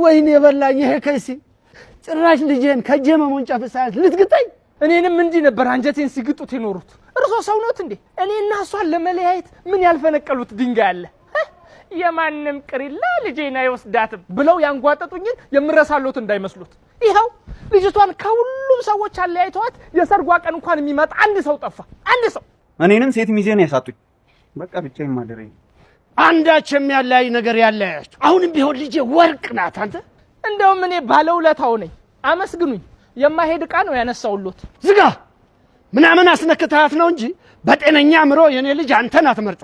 ወይኔ በላኝ ይሄ ከይሲ ጭራሽ ልጄን ከጀመሙን ጨፍሳት ልትግጠኝ እኔንም እንዲህ ነበር አንጀቴን ሲግጡት ይኖሩት እርሶ ሰው ነዎት እንዴ እኔና እሷን ለመለያየት ምን ያልፈነቀሉት ድንጋይ አለ የማንም ቅሪላ ልጄና ይወስዳትም ብለው ያንጓጠጡኝን የምረሳሎት እንዳይመስሉት ይሄው ልጅቷን ከሁሉም ሰዎች አለያይተዋት የሰርጓ ቀን እንኳን የሚመጣ አንድ ሰው ጠፋ አንድ ሰው እኔንም ሴት ሚዜን ያሳጡኝ በቃ ብቻዬን ማደረኝ አንዳችም ያለያይ ነገር ያለያያችሁ አሁንም ቢሆን ልጄ ወርቅ ናት አንተ እንደውም እኔ ባለውለታው ነኝ አመስግኑኝ የማይሄድ ዕቃ ነው ያነሳውሎት ዝጋ ምናምን አስነክታት ነው እንጂ በጤነኛ አምሮ የኔ ልጅ አንተን አትመርጥ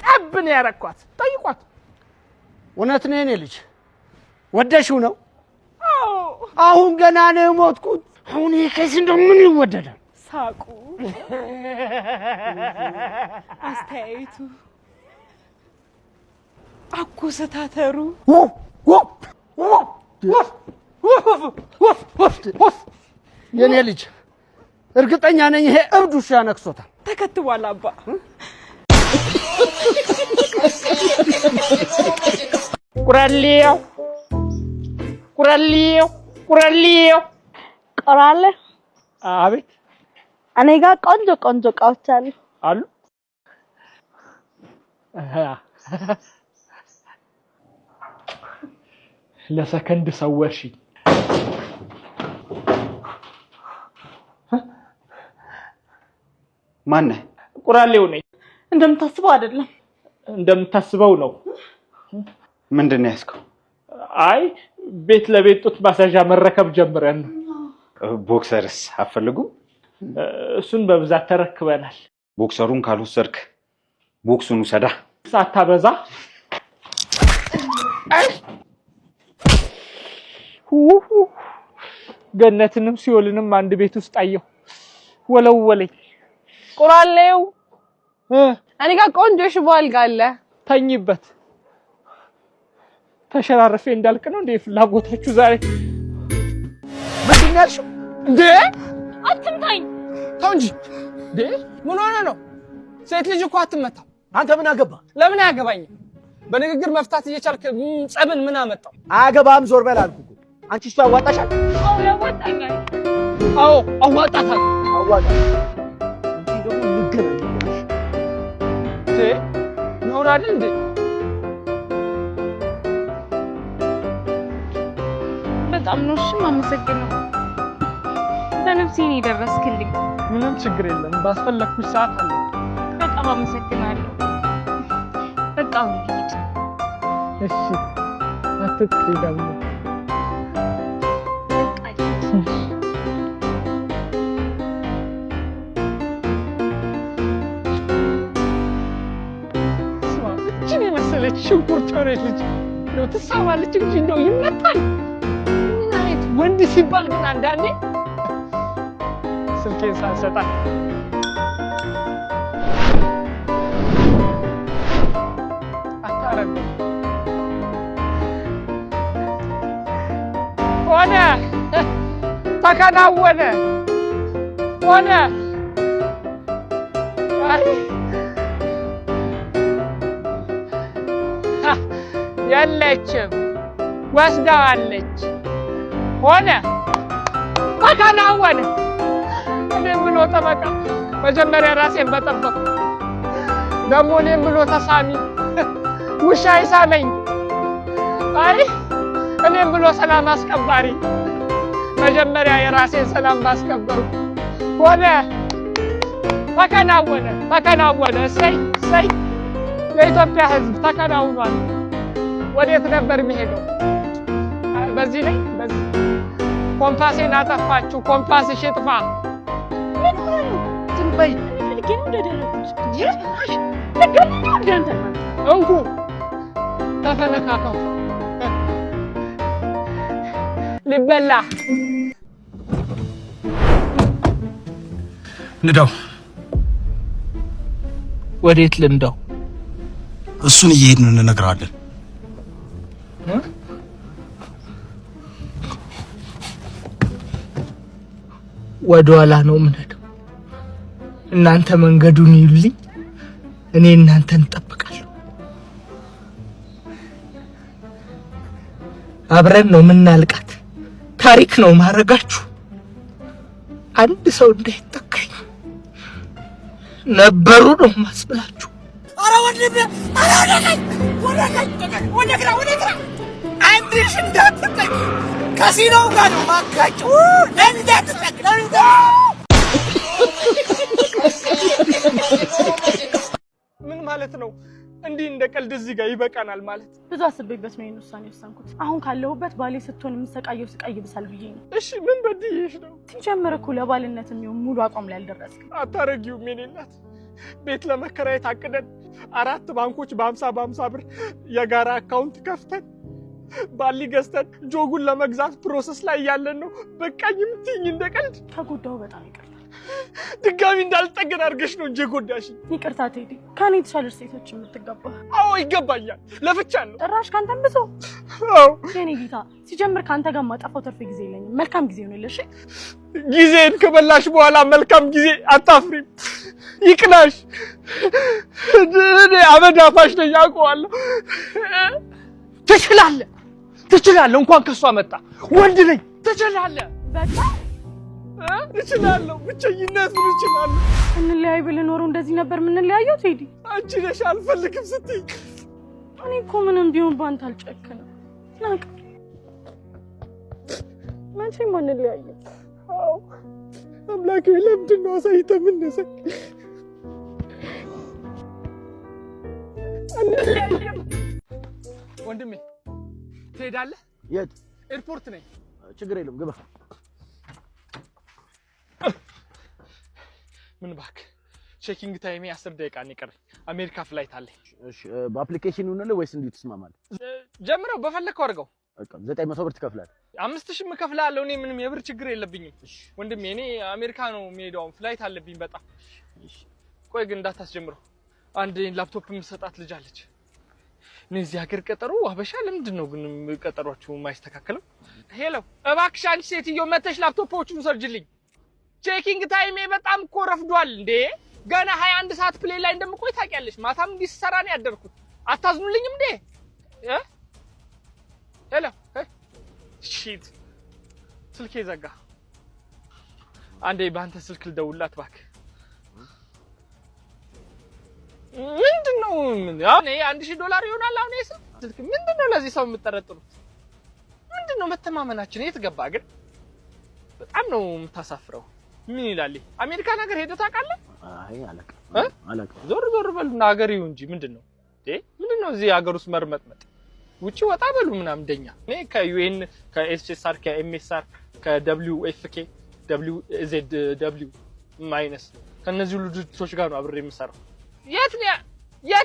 ጠብን ያረኳት ጠይቋት እውነት ነው የኔ ልጅ ወደሽው ነው አሁን ገና ነው ሞትኩት አሁን ይከስ እንደምን ይወደዳል ሳቁ አስተያየቱ አኮሰታተሩ የኔ ልጅ እርግጠኛ ነኝ ይሄ እብድ ውሻ ነክሶታል ተከትቧል አባ ቁራሌው ቆራለ አቤት እኔ ጋር ቆንጆ እቃዎች አሉ ለሰከንድ ሰወርሽ ማን ነህ ቁራሌው ነኝ እንደምታስበው አይደለም እንደምታስበው ነው ምንድነው ያስከው አይ ቤት ለቤት ጡት ማሳጃ መረከብ ጀምረን ቦክሰርስ አፈልጉ እሱን በብዛት ተረክበናል ቦክሰሩን ካልወሰድክ ቦክሱን ውሰዳ ሳታበዛ ገነትንም ሲኦልንም አንድ ቤት ውስጥ አየሁ ወለወለኝ ቁራሌው እኔ ጋር ቆንጆ ሽቦ አልጋ አለ ተኝበት ተሸራርፌ እንዳልክ ነው እንዴ ፍላጎታችሁ ዛሬ ምንድን ነው ያልሽው እንዴ አትምታኝ ተው እንጂ እንዴ ምን ሆነ ነው ሴት ልጅ እኮ አትመታም አንተ ምን አገባ ለምን ያገባኝ በንግግር መፍታት እየቻልክ ጸብን ምን አመጣው አገባም ዞር በል አልኩ አንቺ እሱ አዋጣሻል አዎ ያዋጣኛል አዎ አዋጣታል አዋጣ እንዴ ደግሞ ልገናኝ ነው አይደል እንዴ በጣም ነው እሺ ማመሰግነው ለነፍሴን ይደረስክልኝ ምንም ችግር የለም ባስፈለኩሽ ሰዓት አለ በጣም አመሰግናለሁ በጣም ልጅ እሺ አትጥሪ ደግሞ እቺን የመሰለች ሽንኩርት ሆነች ልጅ ነው ትሳማለች እንጂ እንደው ይመጣል ምን አይነት ወንድ ሲባል ግን አንዳንዴ ስልኬን ሳልሰጣ አታረግ ሆነ ተከናወነ ሆነ አይ የለችም ወስዳዋለች ሆነ ተከናወነ እኔም ብሎ ጠበቃ መጀመሪያ ራሴን በጠበቅ ደግሞ እኔም ብሎ ተሳሚ ውሻ ይሳመኝ አይ እኔም ብሎ ሰላም አስከባሪ መጀመሪያ የራሴን ሰላም ባስከበሩ ሆነ ተከናወነ ሰይ የኢትዮጵያ ሕዝብ ተከናውኗል ወዴት ነበር የሚሄደው በዚህ ላይ በዚህ ኮምፓሴን አጠፋችሁ ኮምፓስሽ ይጥፋ ምን ሆነ ዝምበይ ልገኝ እንደደረኩት ይርማሽ ለገኝ እንደንተ እንኩ ተፈነካከው ሊበላ ንዳው ወዴት ልንዳው እሱን እየሄድን እንነግራለን ወደ ኋላ ነው የምንሄደው እናንተ መንገዱን ይሉልኝ እኔ እናንተን እጠብቃለሁ። አብረን ነው ምናልቃት። ታሪክ ነው ማረጋችሁ። አንድ ሰው እንዳይተካኝ ነበሩ ነው ማስብላችሁ። አረ ወንድም አረ ወደ ግራ አንድሽ እንዳትጠቅ ከሲኖው ጋር ነው ማጋጭ እንዳትጠቅ ምን ማለት ነው? እንዲህ እንደ ቀልድ እዚህ ጋር ይበቃናል ማለት? ብዙ አስቤበት ነው ይሄን ውሳኔ ወሰንኩት። አሁን ካለሁበት ባሌ ስትሆን የምሰቃየው ስቃይ ይብሳል ብዬ ነው። እሺ ምን በድዬሽ ነው? ሲጀምር እኮ ለባልነት የሚሆን ሙሉ አቋም ላይ አልደረስክም። አታረጊውም የኔ እናት። ቤት ለመከራየት አቅደን 4 ባንኮች በ50 ብር የጋራ አካውንት ከፍተን ባሊ ገዝተን ጆጉን ለመግዛት ፕሮሰስ ላይ ያለን ነው በቃኝ የምትይኝ እንደ ቀልድ? ከጎዳው በጣም ይቅርታ። ድጋሚ እንዳልጠገን አድርገሽ ነው እንጂ ጎዳሽ። ይቅርታ ቴዲ፣ ከኔ የተሻለ ሴቶች የምትገባ። አዎ ይገባኛል። ለፍቻለሁ። ጭራሽ ካንተም ብሶ። አዎ የኔ ጌታ፣ ሲጀምር ካንተ ጋር ማጣፋው ተርፍ ጊዜ የለኝም። መልካም ጊዜ ይሁንልሽ። ጊዜን ከበላሽ በኋላ መልካም ጊዜ አታፍሪም። ይቅናሽ። እኔ አመዳፋሽ ነኝ አውቀዋለሁ። ትችላለህ። እንኳን ከሷ መጣ ወንድ ነኝ። ትችላለህ። በቃ እችላለሁ። ብቸኝነት ምን እችላለሁ? እንለያይ ብለን ኖሮ እንደዚህ ነበር የምንለያየው ቴዲ። አንቺ ነሽ አልፈልግም ስትይ። እኔ እኮ ምንም ቢሆን ባንተ አልጨክንም። ናቅ መቼም አንለያየም። አዎ አምላኬ፣ ለምንድን ነው አሳይተህ የምነሳኝ? አንለያየም። ወንድሜ ትሄዳለህ? የት? ኤርፖርት ነኝ። ችግር የለም ግባ። ምን እባክህ ቼኪንግ ታይሜ 10 ደቂቃ ነው የቀረኝ። አሜሪካ ፍላይት አለኝ። እሺ በአፕሊኬሽን ነው ወይስ እንዴት ትስማማለህ? ጀምረው በፈለከው አድርገው። በቃ 900 ብር ትከፍላለህ። 5000 እከፍላለሁ። እኔ ምንም የብር ችግር የለብኝም ወንድሜ። እኔ አሜሪካ ነው የምሄደው፣ ፍላይት አለብኝ በጣም። ቆይ ግን እንዳታስጀምረው። አንድ ላፕቶፕ የምሰጣት ልጅ አለች። እኔ እዚህ ሀገር ቀጠሮ አበሻ ለምንድን ነው ግን ቀጠሯችሁ የማይስተካከለው? ሄሎ እባክሽ አንቺ ሴትዮ መተሽ ላፕቶፖቹን ሰርጅልኝ። ቼኪንግ ታይሜ በጣም እኮ ረፍዷል እንዴ። ገና 21 ሰዓት ፕሌን ላይ እንደምቆይ ታውቂያለሽ። ማታም እንዲህ ስሰራ ነው ያደርኩት። አታዝኑልኝም እንዴ? ሄሎ ሺት ስልኬ ዘጋ። አንዴ በአንተ ስልክ ልደውልላት እባክህ። ምንድነው? አሁን $1000 ይሆናል። አሁን ስልክ ምንድነው? ለዚህ ሰው የምትጠረጥሩት ምንድነው? መተማመናችን የት ገባ ግን? በጣም ነው የምታሳፍረው። ምን ይላል? አሜሪካ ነገር ሄደህ ታውቃለህ? አይ አላውቅም። ዞር በሉና ሀገር ይሁን እንጂ ምንድነው? ምንድነው እዚህ ሀገር ውስጥ መርመጥመጥ? ውጪ ወጣ በሉ ምናምን እንደኛ። እኔ ከዩኤን ከኤስኤስአር ከኤምኤስአር ከWFK WZW ማይነስ ከነዚህ ሁሉ ድርጅቶች ጋር ነው አብሬ የምሰራው። የት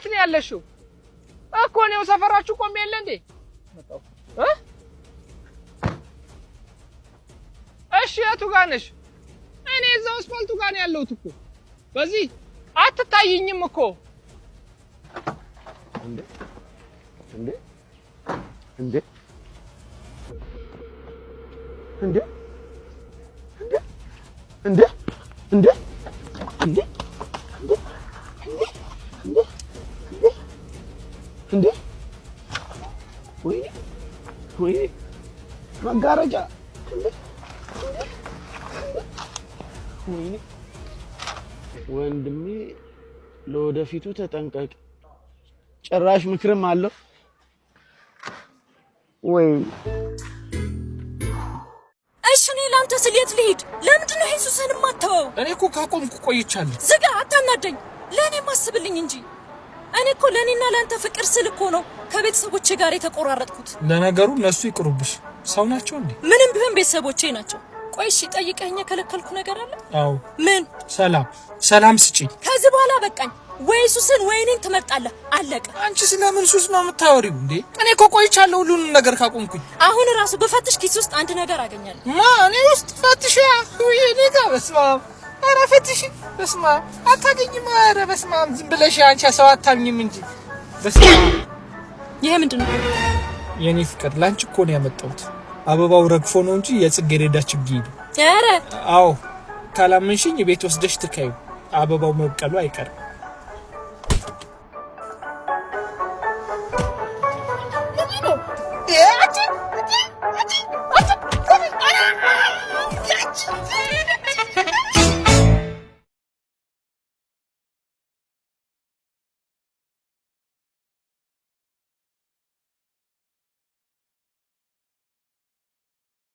ነው ያለሽው? እኮ ነው ሰፈራችሁ ቆሜ የለ እንዴ? መጣው እሺ የቱ ጋር ነሽ? እኔ እዛው አስፋልቱ ጋር ነው ያለሁት እኮ። በዚህ አትታይኝም እኮ። እንዴ እንዴ እንዴ እንዴ እንዴ እንዴ እንዴ እንዴ ወይ መጋረጃ ወንድሜ ለወደፊቱ ተጠንቀቅ። ጭራሽ ምክርም አለው ወይ? እሺ እኔ ላንተ ስሌት ልሂድ። ለምንድን ነው ኢየሱስን ማተው? እኔ እኮ ካቆምኩ ቆይቻለሁ። ዝጋ፣ አታናደኝ። ለኔ ማስብልኝ እንጂ እኔ እኮ ለኔና ላንተ ፍቅር ስል እኮ ነው ከቤተሰቦቼ ጋር የተቆራረጥኩት። ለነገሩ እነሱ ይቅሩብሽ፣ ሰው ናቸው እንዴ? ምንም ቢሆን ቤተሰቦቼ ናቸው። ቆይ እሺ ጠይቀኸኝ የከለከልኩ ነገር አለ? አዎ። ምን? ሰላም ስጪኝ። ከዚህ በኋላ በቃኝ። ወይ ኢየሱስን ወይ እኔን ትመርጣለህ። አለቀ። አንቺ ስለምን ሱስ ነው የምታወሪው እንዴ? እኔ እኮ ቆይቻለሁ ሁሉንም ነገር ካቆምኩኝ። አሁን ራሱ በፈትሽ ኪስ ውስጥ አንድ ነገር አገኛለሁ። እኔ ውስጥ ፈትሽ? ወይ እኔ ጋር በስመ አብ። ኧረ ፈትሽ። በስመ አብ አታገኝም። ኧረ በስመ አብ ዝም ብለሽ አንቺ ሰው አታምኝም እንጂ። በስመ አብ። ይሄ ምንድነው? የኔ ፍቅር ላንቺ እኮ ነው ያመጣሁት። አበባው ረግፎ ነው እንጂ የጽጌረዳ ችግኝ ነው። ኧረ አዎ፣ ካላመንሽኝ ቤት ወስደሽ ትከዩ። አበባው መብቀሉ አይቀርም።